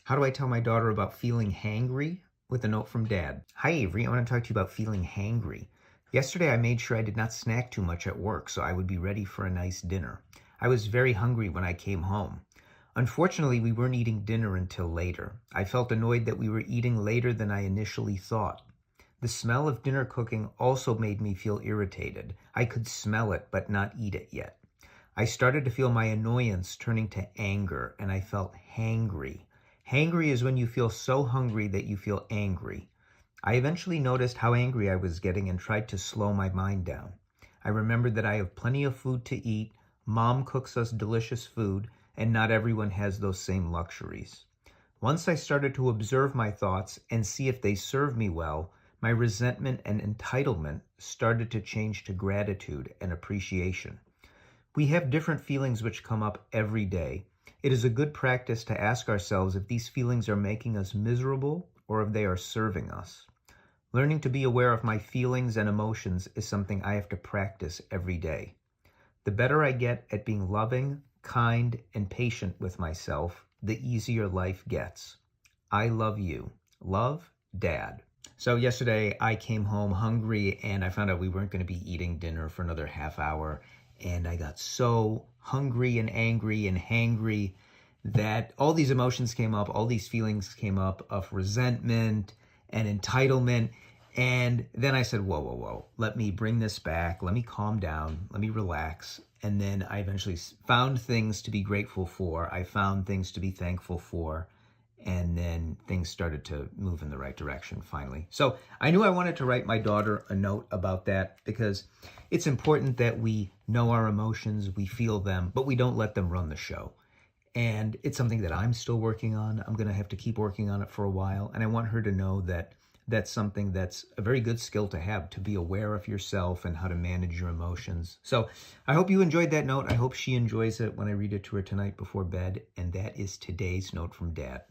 How do I tell my daughter about feeling hangry? With a note from Dad. Hi, Avery. I want to talk to you about feeling hangry. Yesterday, I made sure I did not snack too much at work so I would be ready for a nice dinner. I was very hungry when I came home. Unfortunately, we weren't eating dinner until later. I felt annoyed that we were eating later than I initially thought. The smell of dinner cooking also made me feel irritated. I could smell it, but not eat it yet. I started to feel my annoyance turning to anger, and I felt hangry. Hangry is when you feel so hungry that you feel angry. I eventually noticed how angry I was getting and tried to slow my mind down. I remembered that I have plenty of food to eat, Mom cooks us delicious food, and not everyone has those same luxuries. Once I started to observe my thoughts and see if they serve me well, my resentment and entitlement started to change to gratitude and appreciation. We have different feelings which come up every day. It is a good practice to ask ourselves if these feelings are making us miserable or if they are serving us. Learning to be aware of my feelings and emotions is something I have to practice every day. The better I get at being loving, kind, and patient with myself, the easier life gets. I love you. Love, Dad. So yesterday I came home hungry and I found out we weren't going to be eating dinner for another half hour. And I got so hungry and angry and hangry that all these emotions came up, all these feelings came up of resentment and entitlement. And then I said, whoa, whoa, whoa, let me bring this back. Let me calm down. Let me relax. And then I eventually found things to be grateful for. I found things to be thankful for. And then things started to move in the right direction finally. So I knew I wanted to write my daughter a note about that because it's important that we know our emotions, we feel them, but we don't let them run the show. And it's something that I'm still working on. I'm going to have to keep working on it for a while. And I want her to know that that's something that's a very good skill to have, to be aware of yourself and how to manage your emotions. So I hope you enjoyed that note. I hope she enjoys it when I read it to her tonight before bed. And that is today's note from Dad.